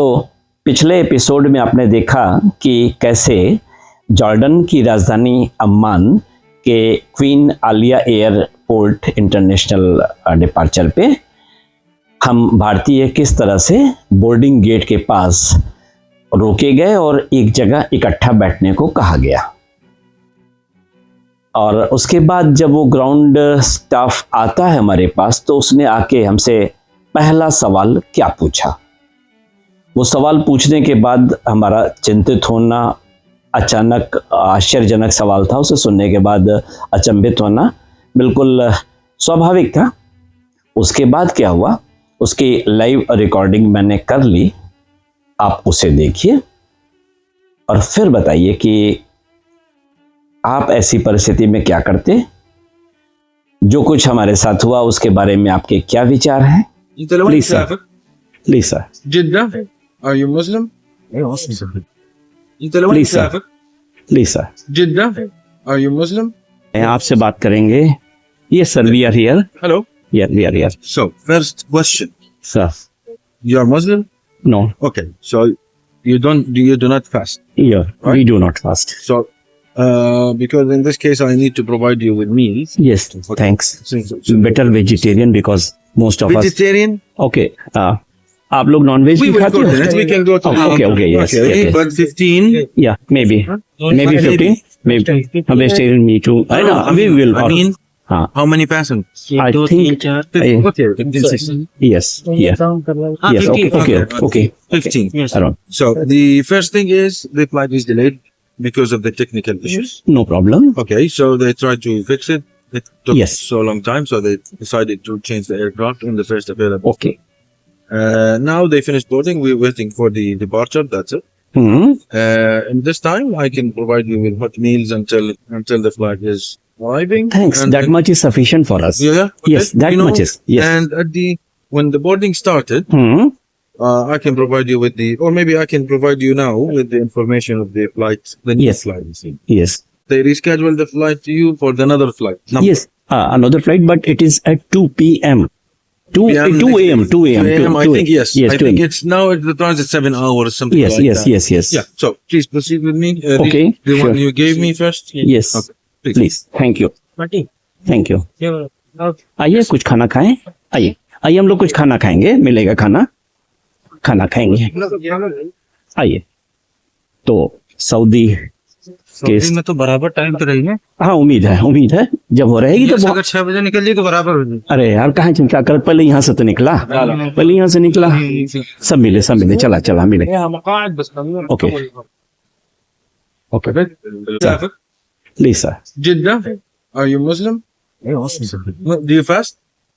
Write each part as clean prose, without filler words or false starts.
तो पिछले एपिसोड में आपने देखा कि कैसे जॉर्डन की राजधानी अम्मान के queen Alia airport international departure पे हम भारतीय किस तरह से बोर्डिंग गेट के पास रोके गए और एक जगह इकट्ठा बैठने को कहा गया। और उसके बाद जब वो ग्राउंड स्टाफ आता है हमारे पास तो उसने आके हमसे पहला सवाल क्या पूछा। वो सवाल पूछने के बाद हमारा चिंतित होना, अचानक आश्चर्यजनक सवाल था, उसे सुनने के बाद अचंभित होना बिल्कुल स्वाभाविक था। उसके बाद क्या हुआ उसकी लाइव रिकॉर्डिंग मैंने कर ली, आप उसे देखिए और फिर बताइए कि आप ऐसी परिस्थिति में क्या करते। जो कुछ हमारे साथ हुआ उसके बारे में आपके क्या विचार हैं? Please sir. Please sir. Jeddah, are you Muslim? Please sir. Please sir. Jeddah, are you Muslim? आपसे बात करेंगे। Yes sir, we are here. Hello. Yeah, we are here. So, first question. Sir, You are Muslim? no. Okay. So, you do not fast. Yeah, we Right. do not fast. So, because in this case, I need to provide you with meals. Yes, thanks. So, Better vegetarian because most of us. vegetarian? Okay. आप लोग non veg We भी will खाते go to हो? that. We can go to Oh, okay, yes. Okay, Okay. but 15. Yeah, maybe 15. Maybe vegetarian me too. I know. We will. I mean, हाँ. how many passengers? I think. Okay, 15. Yes. Yeah. Yes. Okay. Okay. 15. Around. So, the first thing is the flight is delayed because of the technical issues. No problem. Okay, so they tried to fix it. It took Yes. so long time, so they decided to change the aircraft in the first available. Okay. Now they finished boarding. We're waiting for the departure. That's it. Hmm. And this time I can provide you with hot meals until the flight is arriving. Thanks. And That much is sufficient for us. Yeah. Okay. Yes, that much is. Yes. And when the boarding started, Hmm. I can provide you with or maybe I can provide you now with the information of the flight, the new Yes. flight. You see. Yes. They rescheduled the flight to you for another flight. number. Yes, another flight, but it is at 2 p.m. 2 PM 2 a.m. 2 a.m. 2 a.m. I 2 think yes. Yes, I 2 think a.m. it's now the transit 7 hours something Yes, like yes, that. yes, yes. Yeah. So please proceed with me. Okay, The sure. one you gave me first. Yes. Okay. Please. Please. Thank you. Thank you. आइए कुछ खाना खाएं। आइए आइए हम लोग कुछ खाना खाएंगे, मिलेगा खाना खाएंगे। आइए। तो सऊदी सऊदी में तो बराबर टाइम पे रही है। हाँ उम्मीद है जब हो रहेगी तो अगर 6 बजे निकल जाए तो बराबर हो जाए। अरे यार कहाँ चिंता कर, पहले यहाँ से तो निकला, सब मिले चला मिले। Okay okay please sir. Jeddah, are you Muslim? Do you fast?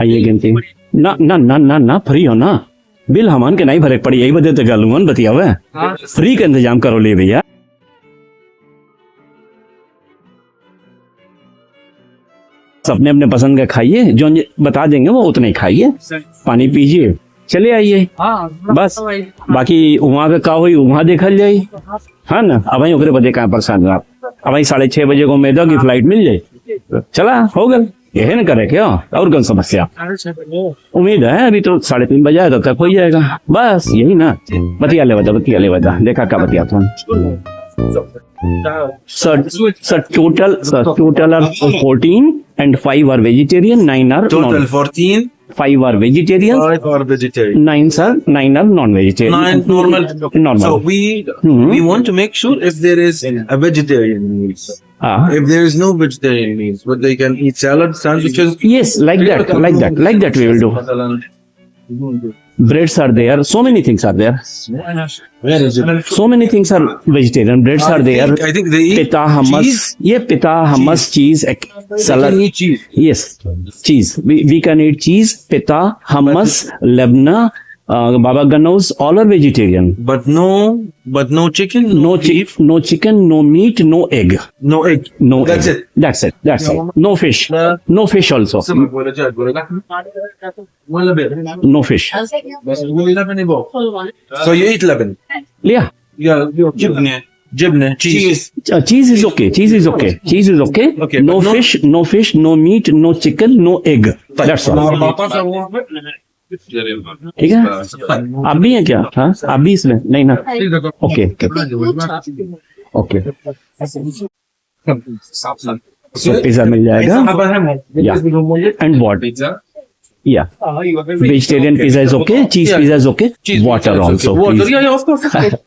आइए गिनती ना फ्री हो ना, बिल हमान के नहीं भरे पड़ी, यही बदे तो गालूंगन बतिया हुआ फ्री का इंतजाम करो ले भैया। अपने अपने पसंद का खाइए, जो बता देंगे वो उतना ही खाइए, पानी पीजिए, चले आइए बस। बाकी वहाँ का हुई वहाँ देखल जाये, हाँ ना। अब वही ओकरे बदे कहाँ परेशान आप, अब वही 6:30 बजे को मेदा की फ्लाइट मिल जाए, चला हो गल, यही न करे क्या और कौन समस्या। उम्मीद है अभी तो 3:30 बजे तब तक हो जाएगा, बस यही ना। बतिया ले बता देखा क्या बतिया था। Sir, total are 14 and 5 are vegetarian, 9 are Total non. 14. 5 are vegetarian, 5 are vegetarian. 9 are non-vegetarian. 9 normal. Normal. So we want to make sure if there is a vegetarian meals. If there is no vegetarian meals, but they can eat salad, sandwiches. Yes, like that we will do. Breads are there, so many things are there. Where is it? So many things are vegetarian. Breads are there. I think they eat Pita, hummus. cheese. Yeah, pita, hummus, cheese, They salad. can eat cheese. Yes, cheese. We can eat cheese, pita, hummus, labna, Baba Ganoush, all are vegetarian. But no chicken, No chicken, no meat, no egg. no egg. No That's egg. it. That's it. No fish. No fish also. No fish. So you eat leban? Yeah. Yeah, jibne, cheese. Cheese is okay. Okay, No but fish, no meat, no chicken, no egg. That's all. ठीक है आप भी हैं क्या? हाँ आप भी इसमें नहीं ना? ओके ओके तो पिज्जा मिल जाएगा एंड वॉट या vegetarian pizza is okay cheese pizza is okay water also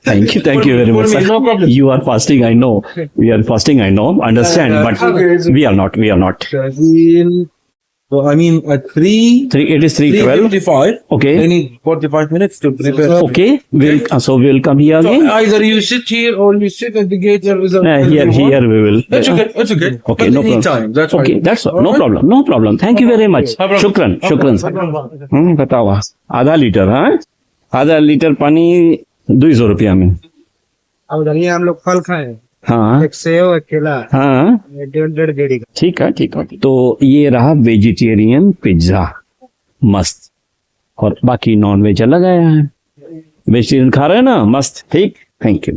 thank you very much you are fasting I know we are fasting I know understand but we are not So I mean at 3 it is 3:12 3:55. okay I need 45 minutes to prepare. okay we'll come here So again either you sit here or you sit at the gate. here we will That's okay. That's okay. Okay, But no any problem. time. That's okay fine. that's all. No problem thank you very much शुक्रान बताओ आधा litre हाँ आधा litre पानी 200 रुपया में अब उधर हम लोग फल खाए हाँ एक सेव एक केला हाँ डेढ़ गेड़ी का ठीक है तो ये रहा वेजिटेरियन पिज्जा मस्त और बाकी नॉन वेज अलग आया है वेजिटेरियन खा रहे हैं ना मस्त ठीक थैंक यू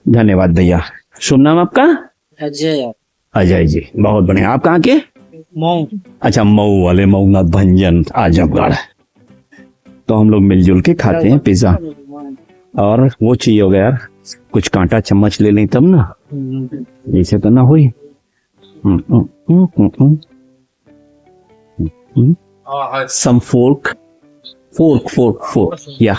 धन्यवाद भैया शुभ नाम आपका अजय जी बहुत बढ़िया आप कहाँ के मऊ अच्छा मऊ वाले मऊनाथ भंजन आजमगढ़ तो हम लोग मिलजुल के खाते हैं पिज्जा और वो चाहिए होगा यार कुछ कांटा चम्मच ले लें तब ना जैसे तो ना हुई some fork yeah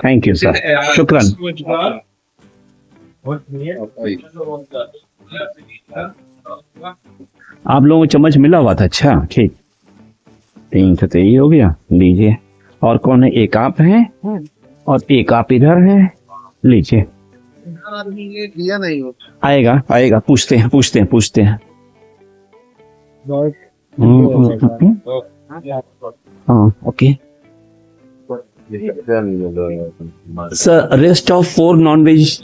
thank you sir शुक्रान आप लोगों को चम्मच मिला हुआ था अच्छा ठीक 3 तो यही हो गया लीजिए और कौन है एक आप है और एक आप इधर है लीजिए आएगा पूछते हैं हाँ okay sir rest of 4 non veg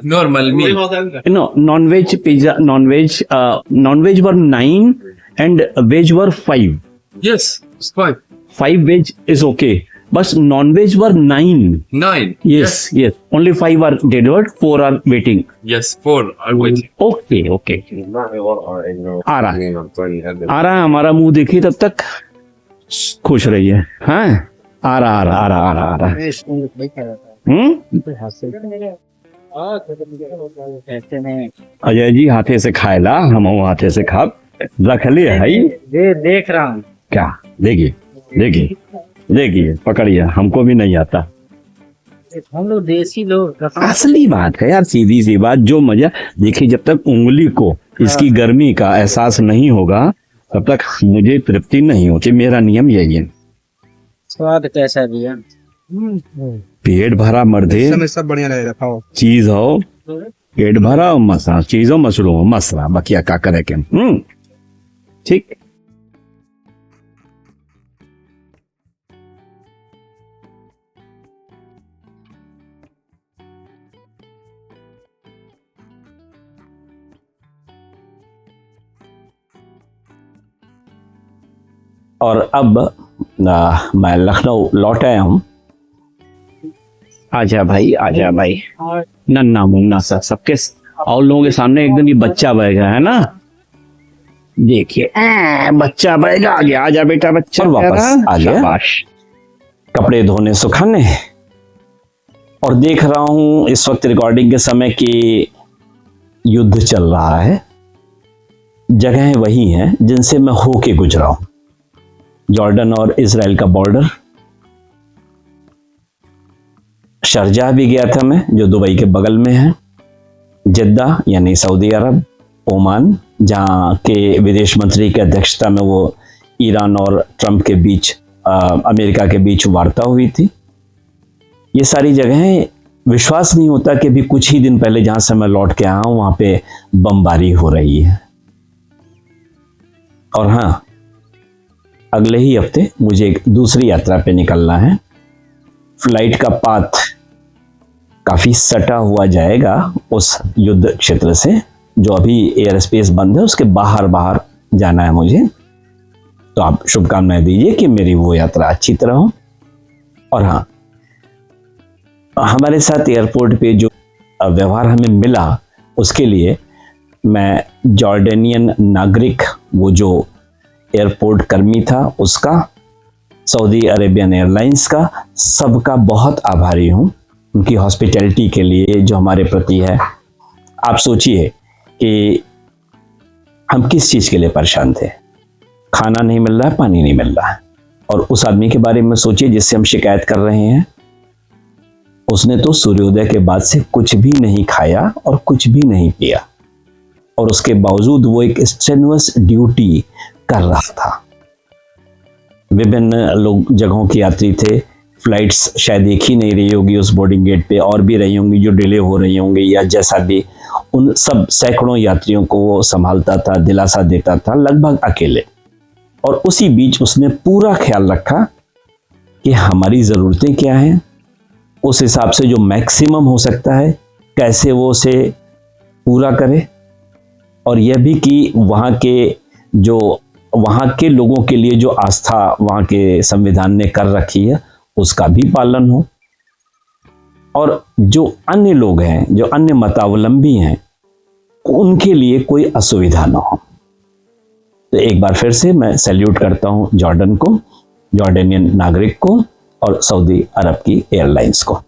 normal meal no non-veg pizza non-veg were 9 and veg were 5 yes it's 5 veg is okay but non-veg were 9 yes only 5 are delivered 4 are waiting yes 4 are waiting okay आ रहा है हमारा मुंह देखिए तब तक खुश रहिए हाँ आ रहा अजय जी हाथे से खाएला हम हाथे से खा रख लिया है देख रहा हूँ क्या देखिए पकड़िए हमको भी नहीं आता हम लोग देसी लोग असली बात है यार सीधी सी बात जो मजा देखिए जब तक उंगली को इसकी गर्मी का एहसास नहीं होगा तब तक मुझे तृप्ति नहीं होती मेरा नियम यही है स्वाद कैसा दिया पेट भरा मर्दे सब बढ़िया रहेगा खाओ चीज हो पेट भरा और मसा चीजों मसलो मसला बकिया का करे के ठीक और अब मैं लखनऊ लौट आया हूँ आजा भाई नन्ना मुन्ना सा सबके और लोगों के सामने एक दिन ये बच्चा बैठा है ना देखिए बच्चा बैठा आ गया आजा बेटा बच्चा और वापस आ गया कपड़े धोने सुखाने और देख रहा हूँ इस वक्त रिकॉर्डिंग के समय कि युद्ध चल रहा है जगहें वही हैं जिनसे मैं होके गुजरा हूँ जॉर्डन और इजराइल का बॉर्डर शारजाह भी गया था मैं जो दुबई के बगल में है जिद्दा यानी सऊदी अरब ओमान जहाँ के विदेश मंत्री की अध्यक्षता में वो ईरान और ट्रंप के बीच अमेरिका के बीच वार्ता हुई थी। ये सारी जगहें विश्वास नहीं होता कि अभी कुछ ही दिन पहले जहां से मैं लौट के आया हूं वहां पे बमबारी हो रही है। और हाँ, अगले ही हफ्ते मुझे एक दूसरी यात्रा पे निकलना है। फ्लाइट का पाथ काफी सटा हुआ जाएगा उस युद्ध क्षेत्र से, जो अभी एयर स्पेस बंद है उसके बाहर बाहर जाना है मुझे। तो आप शुभकामनाएं दीजिए कि मेरी वो यात्रा अच्छी तरह हो। और हाँ, हमारे साथ एयरपोर्ट पे जो व्यवहार हमें मिला उसके लिए मैं जॉर्डेनियन नागरिक, वो जो एयरपोर्ट कर्मी था उसका, सऊदी अरेबियन एयरलाइंस का, सबका बहुत आभारी हूँ उनकी हॉस्पिटैलिटी के लिए जो हमारे प्रति है। आप सोचिए कि हम किस चीज़ के लिए परेशान थे, खाना नहीं मिल रहा है, पानी नहीं मिल रहा है, और उस आदमी के बारे में सोचिए जिससे हम शिकायत कर रहे हैं। उसने तो सूर्योदय के बाद से कुछ भी नहीं खाया और कुछ भी नहीं पिया, और उसके बावजूद वो एक स्ट्रेनुअस ड्यूटी कर रहा था। विभिन्न लोग जगहों के यात्री थे, फ्लाइट्स शायद एक ही नहीं रही होगी उस बोर्डिंग गेट पे, और भी रही होंगी जो डिले हो रही होंगी या जैसा भी, उन सब सैकड़ों यात्रियों को वो संभालता था, दिलासा देता था, लगभग अकेले। और उसी बीच उसने पूरा ख्याल रखा कि हमारी ज़रूरतें क्या हैं, उस हिसाब से जो मैक्सिमम हो सकता है कैसे वो उसे पूरा करे, और यह भी कि वहाँ के लोगों के लिए जो आस्था वहाँ के संविधान ने कर रखी है उसका भी पालन हो, और जो अन्य लोग हैं, जो अन्य मतावलंबी हैं, उनके लिए कोई असुविधा ना हो। तो एक बार फिर से मैं सैल्यूट करता हूं जॉर्डन को, जॉर्डेनियन नागरिक को और सऊदी अरब की एयरलाइंस को।